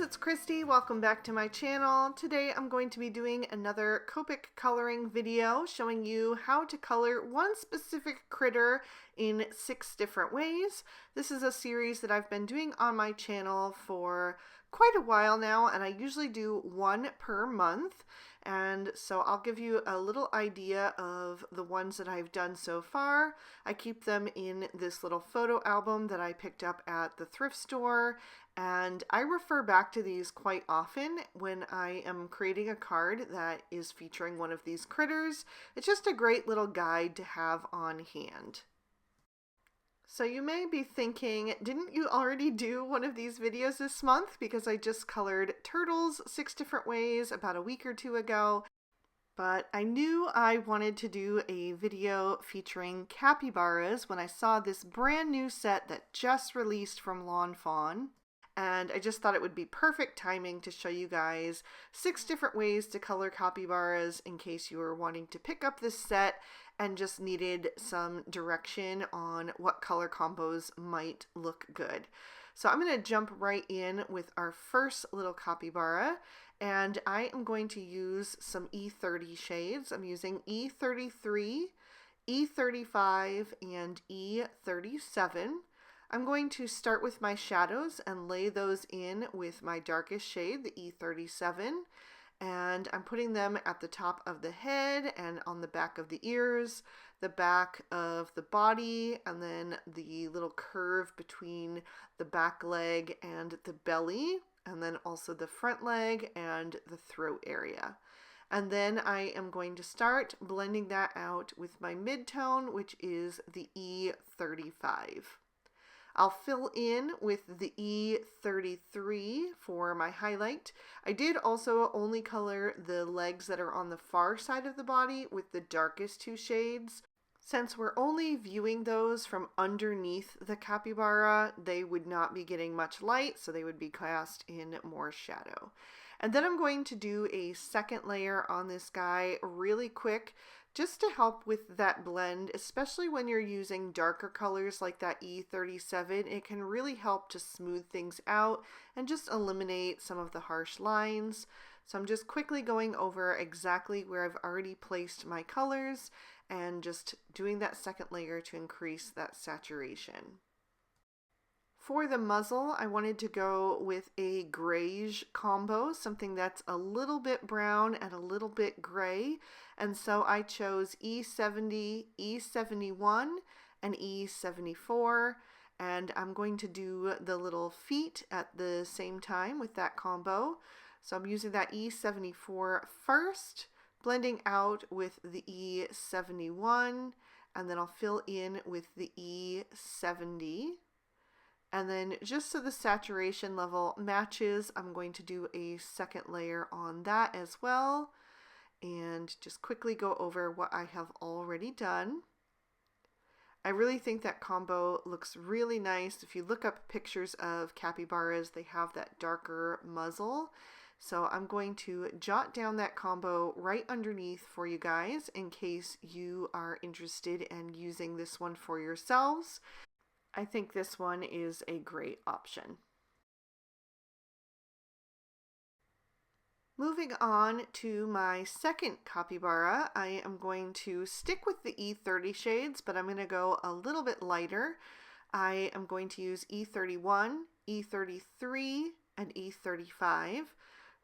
it's Christy. Welcome back to my channel. Today I'm going to be doing another Copic coloring video showing you how to color one specific critter in 6 different ways. This is a series that I've been doing on my channel for quite a while now, and I usually do one per month. And so I'll give you a little idea of the ones that I've done so far. I keep them in this little photo album that I picked up at the thrift store, and I refer back to these quite often when I am creating a card that is featuring one of these critters. It's just a great little guide to have on hand. So you may be thinking, didn't you already do one of these videos this month? Because I just colored turtles 6 different ways about a week or 2 ago. But I knew I wanted to do a video featuring capybaras when I saw this brand new set that just released from Lawn Fawn. And I just thought it would be perfect timing to show you guys 6 different ways to color capybaras in case you were wanting to pick up this set and just needed some direction on what color combos might look good. So I'm going to jump right in with our first little capybara, and I am going to use some E30 shades. I'm using E33, E35, and E37. I'm going to start with my shadows and lay those in with my darkest shade, the E37, and I'm putting them at the top of the head and on the back of the ears, the back of the body, and then the little curve between the back leg and the belly, and then also the front leg and the throat area. And then I am going to start blending that out with my mid-tone, which is the E35. I'll fill in with the E33 for my highlight. I did also only color the legs that are on the far side of the body with the darkest 2 shades. Since we're only viewing those from underneath the capybara, they would not be getting much light, so they would be cast in more shadow. And then I'm going to do a second layer on this guy really quick, just to help with that blend, especially when you're using darker colors like that E37. It can really help to smooth things out and just eliminate some of the harsh lines. So I'm just quickly going over exactly where I've already placed my colors and just doing that second layer to increase that saturation. For the muzzle, I wanted to go with a grayish combo, something that's a little bit brown and a little bit gray. And so I chose E70, E71, and E74. And I'm going to do the little feet at the same time with that combo. So I'm using that E74 first, blending out with the E71, and then I'll fill in with the E70. And then just so the saturation level matches, I'm going to do a second layer on that as well. And just quickly go over what I have already done. I really think that combo looks really nice. If you look up pictures of capybaras, they have that darker muzzle. So I'm going to jot down that combo right underneath for you guys in case you are interested in using this one for yourselves. I think this one is a great option. Moving on to my second capybara, I am going to stick with the E30 shades, but I'm going to go a little bit lighter. I am going to use E31, E33, and E35.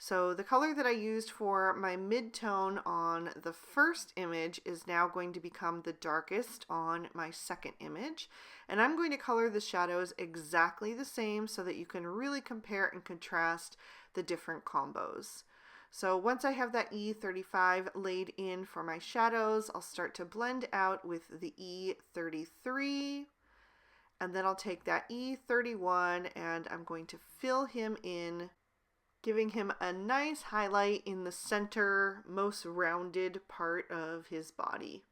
So the color that I used for my mid-tone on the first image is now going to become the darkest on my second image. And I'm going to color the shadows exactly the same so that you can really compare and contrast the different combos. So once I have that E35 laid in for my shadows, I'll start to blend out with the E33. And then I'll take that E31 and I'm going to fill him in, giving him a nice highlight in the center, most rounded part of his body.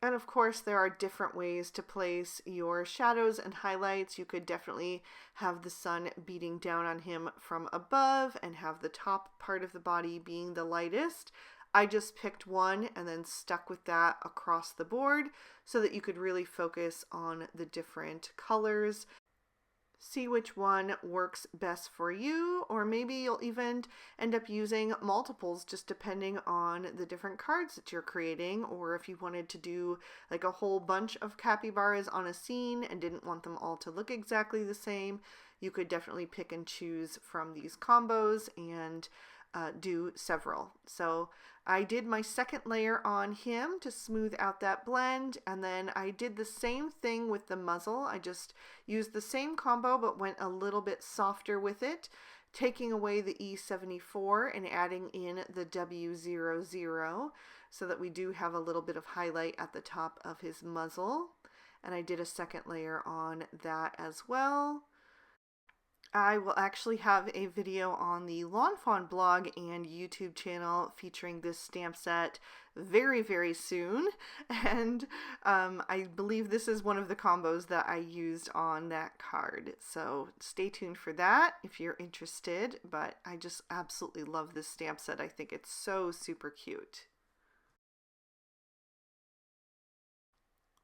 And of course, there are different ways to place your shadows and highlights. You could definitely have the sun beating down on him from above and have the top part of the body being the lightest. I just picked one and then stuck with that across the board so that you could really focus on the different colors. See which one works best for you, or maybe you'll even end up using multiples just depending on the different cards that you're creating, or if you wanted to do like a whole bunch of capybaras on a scene and didn't want them all to look exactly the same, you could definitely pick and choose from these combos and do several. So I did my second layer on him to smooth out that blend, and then I did the same thing with the muzzle. I just used the same combo but went a little bit softer with it, taking away the E74 and adding in the W00 so that we do have a little bit of highlight at the top of his muzzle. And I did a second layer on that as well. I will actually have a video on the Lawn Fawn blog and YouTube channel featuring this stamp set very, very soon. And I believe this is one of the combos that I used on that card. So stay tuned for that if you're interested. But I just absolutely love this stamp set. I think it's so super cute.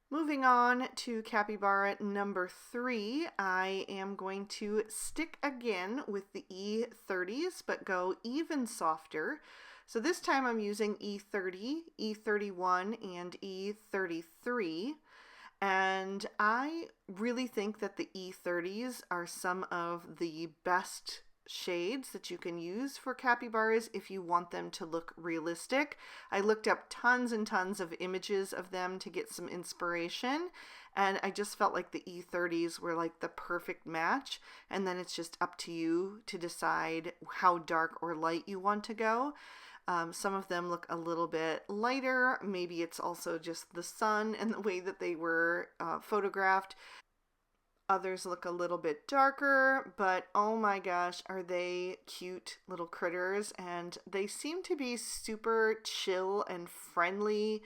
Moving on to capybara number 3, I am going to stick again with the E30s, but go even softer. So this time I'm using E30, E31, and E33. And I really think that the E30s are some of the best shades that you can use for capybaras if you want them to look realistic. I looked up tons and tons of images of them to get some inspiration, and I just felt like the E30s were like the perfect match, and then it's just up to you to decide how dark or light you want to go. Some of them look a little bit lighter. Maybe it's also just the sun and the way that they were photographed. Others look a little bit darker, but oh my gosh, are they cute little critters, and they seem to be super chill and friendly.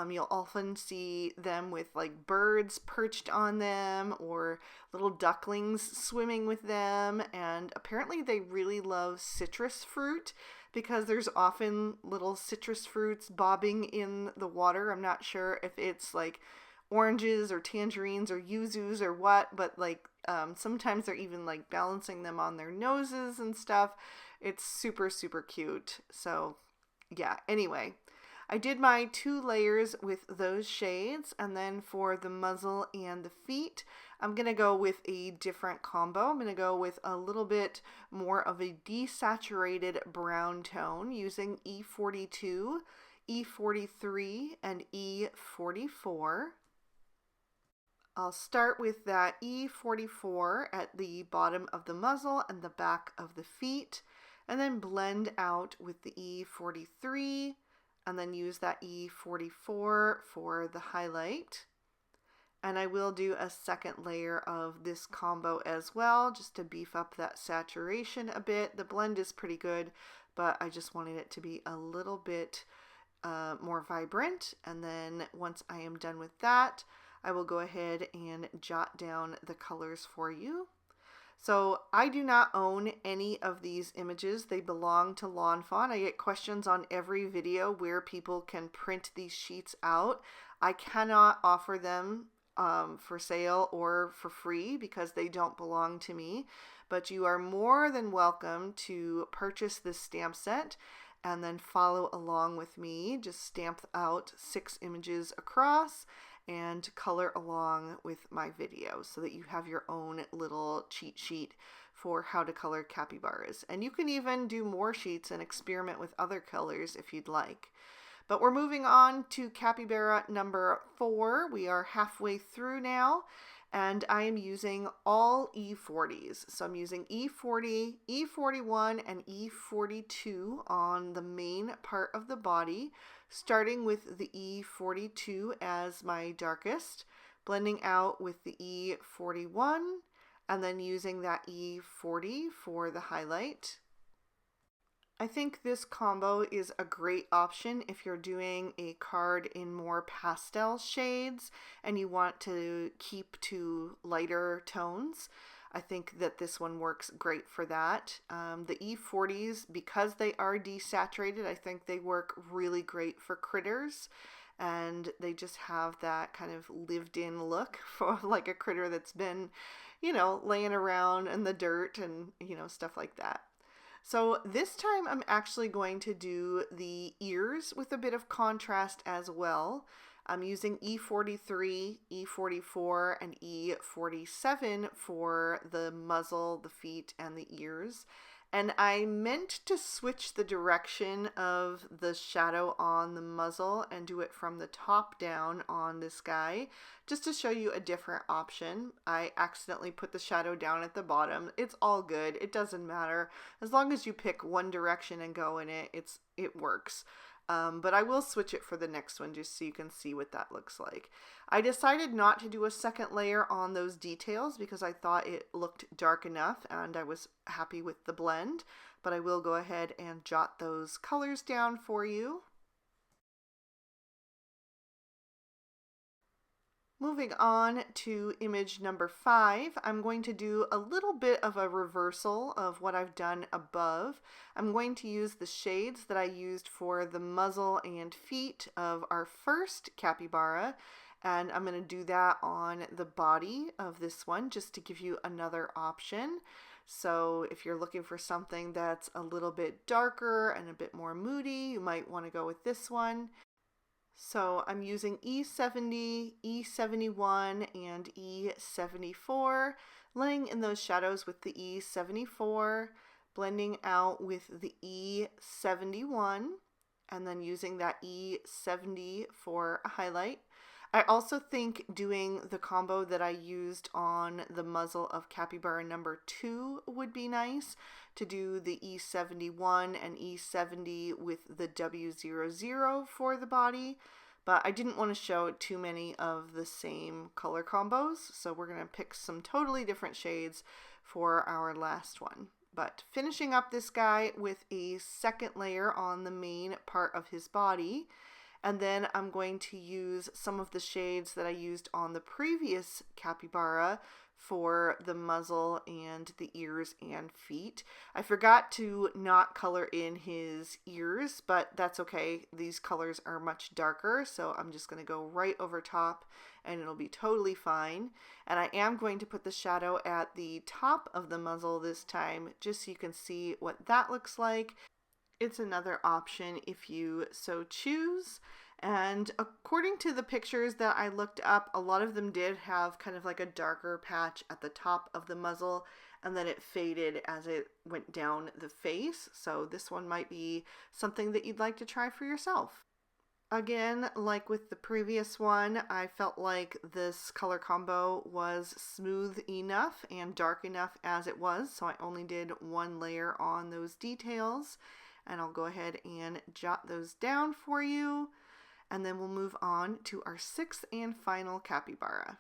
You'll often see them with like birds perched on them or little ducklings swimming with them, and apparently they really love citrus fruit because there's often little citrus fruits bobbing in the water. I'm not sure if it's like oranges or tangerines or yuzus or what, but like sometimes they're even like balancing them on their noses and stuff. It's super, super cute. So yeah, anyway, I did my 2 layers with those shades, and then for the muzzle and the feet, I'm going to go with a different combo. I'm going to go with a little bit more of a desaturated brown tone using E42, E43, and E44. I'll start with that E44 at the bottom of the muzzle and the back of the feet, and then blend out with the E43, and then use that E44 for the highlight. And I will do a second layer of this combo as well, just to beef up that saturation a bit. The blend is pretty good, but I just wanted it to be a little bit more vibrant. And then once I am done with that, I will go ahead and jot down the colors for you. So I do not own any of these images. They belong to Lawn Fawn. I get questions on every video where people can print these sheets out. I cannot offer them for sale or for free because they don't belong to me. But you are more than welcome to purchase this stamp set and then follow along with me. Just stamp out 6 images across and color along with my video so that you have your own little cheat sheet for how to color capybaras. And you can even do more sheets and experiment with other colors if you'd like. But we're moving on to capybara number 4. We are halfway through now, and I am using all E40s. So I'm using E40, E41, and E42 on the main part of the body, starting with the E42 as my darkest, blending out with the E41, and then using that E40 for the highlight. I think this combo is a great option if you're doing a card in more pastel shades and you want to keep to lighter tones. I think that this one works great for that. The E40s, because they are desaturated, I think they work really great for critters, and they just have that kind of lived in look for like a critter that's been, you know, laying around in the dirt and, you know, stuff like that. So this time I'm actually going to do the ears with a bit of contrast as well. I'm using E43, E44, and E47 for the muzzle, the feet, and the ears. And I meant to switch the direction of the shadow on the muzzle and do it from the top down on this guy, just to show you a different option. I accidentally put the shadow down at the bottom. It's all good. It doesn't matter. As long as you pick one direction and go in it, it works. But I will switch it for the next one just so you can see what that looks like. I decided not to do a second layer on those details because I thought it looked dark enough and I was happy with the blend, but I will go ahead and jot those colors down for you. Moving on to image number 5, I'm going to do a little bit of a reversal of what I've done above. I'm going to use the shades that I used for the muzzle and feet of our first capybara, and I'm going to do that on the body of this one just to give you another option. So if you're looking for something that's a little bit darker and a bit more moody, you might want to go with this one. So I'm using E70, E71, and E74, laying in those shadows with the E74, blending out with the E71, and then using that E70 for a highlight. I also think doing the combo that I used on the muzzle of capybara number 2 would be nice, to do the E71 and E70 with the W00 for the body, but I didn't want to show too many of the same color combos, so we're going to pick some totally different shades for our last one. But finishing up this guy with a second layer on the main part of his body, and then I'm going to use some of the shades that I used on the previous capybara for the muzzle and the ears and feet. I forgot to not color in his ears, but that's okay. These colors are much darker, so I'm just going to go right over top and it'll be totally fine. And I am going to put the shadow at the top of the muzzle this time, just so you can see what that looks like. It's another option if you so choose. And according to the pictures that I looked up, a lot of them did have kind of like a darker patch at the top of the muzzle, and then it faded as it went down the face. So this one might be something that you'd like to try for yourself. Again, like with the previous one, I felt like this color combo was smooth enough and dark enough as it was, so I only did one layer on those details. And I'll go ahead and jot those down for you, and then we'll move on to our sixth and final capybara.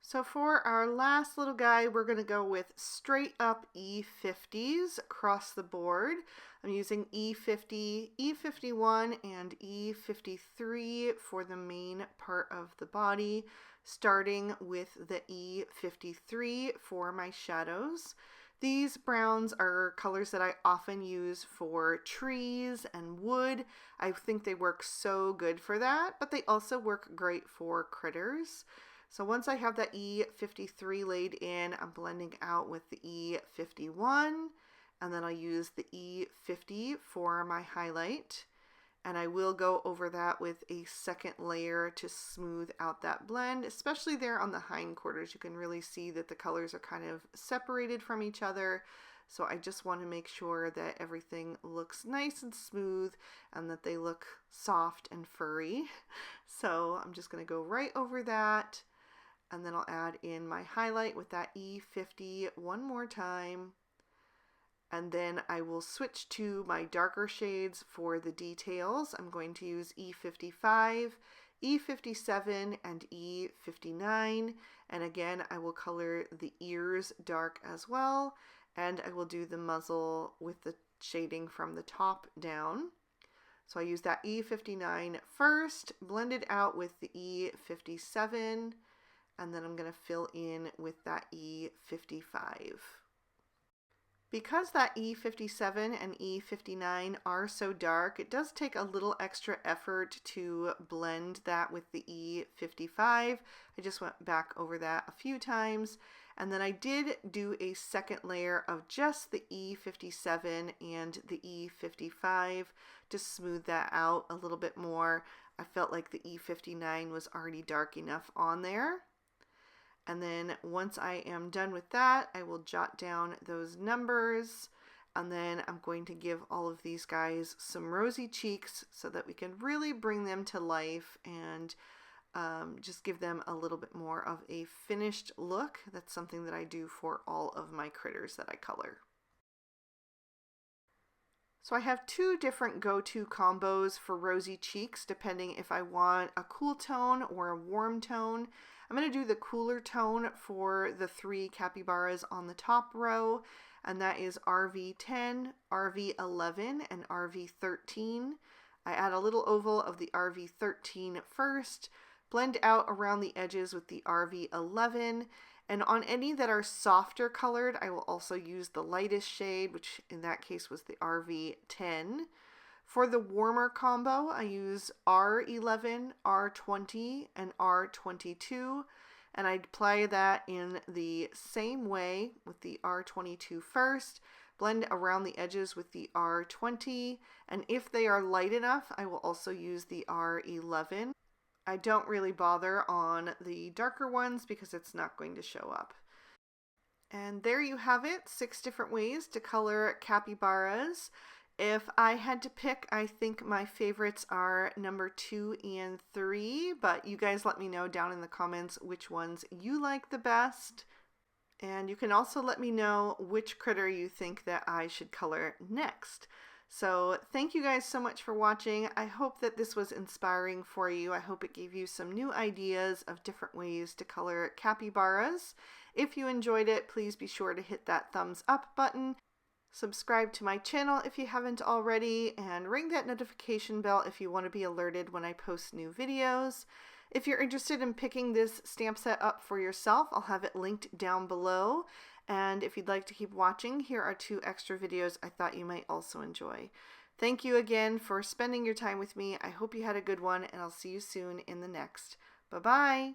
So for our last little guy, we're going to go with straight up E50s across the board. I'm using E50, E51, and E53 for the main part of the body, starting with the E53 for my shadows. These browns are colors that I often use for trees and wood. I think they work so good for that, but they also work great for critters. So once I have that E53 laid in, I'm blending out with the E51, and then I'll use the E50 for my highlight. And I will go over that with a second layer to smooth out that blend, especially there on the hindquarters. You can really see that the colors are kind of separated from each other. So I just want to make sure that everything looks nice and smooth and that they look soft and furry. So I'm just going to go right over that, and then I'll add in my highlight with that E50 one more time. And then I will switch to my darker shades for the details. I'm going to use E55, E57, and E59. And again, I will color the ears dark as well. And I will do the muzzle with the shading from the top down. So I use that E59 first, blend it out with the E57, and then I'm going to fill in with that E55. Because that E57 and E59 are so dark, it does take a little extra effort to blend that with the E55. I just went back over that a few times, and then I did do a second layer of just the E57 and the E55 to smooth that out a little bit more. I felt like the E59 was already dark enough on there. And then once I am done with that, I will jot down those numbers, and then I'm going to give all of these guys some rosy cheeks so that we can really bring them to life and just give them a little bit more of a finished look. That's something that I do for all of my critters that I color. So I have two different go-to combos for rosy cheeks depending if I want a cool tone or a warm tone. I'm going to do the cooler tone for the 3 capybaras on the top row, and that is RV10, RV11, and RV13. I add a little oval of the RV13 first, blend out around the edges with the RV11, and on any that are softer colored, I will also use the lightest shade, which in that case was the RV10. For the warmer combo, I use R11, R20, and R22, and I apply that in the same way with the R22 first, blend around the edges with the R20, and if they are light enough, I will also use the R11. I don't really bother on the darker ones because it's not going to show up. And there you have it, 6 different ways to color capybaras. If I had to pick, I think my favorites are number 2 and 3, but you guys let me know down in the comments which ones you like the best. And you can also let me know which critter you think that I should color next. So thank you guys so much for watching. I hope that this was inspiring for you. I hope it gave you some new ideas of different ways to color capybaras. If you enjoyed it, please be sure to hit that thumbs up button. Subscribe to my channel if you haven't already, and ring that notification bell if you want to be alerted when I post new videos. If you're interested in picking this stamp set up for yourself, I'll have it linked down below. And if you'd like to keep watching, here are 2 extra videos I thought you might also enjoy. Thank you again for spending your time with me. I hope you had a good one, and I'll see you soon in the next. Bye-bye!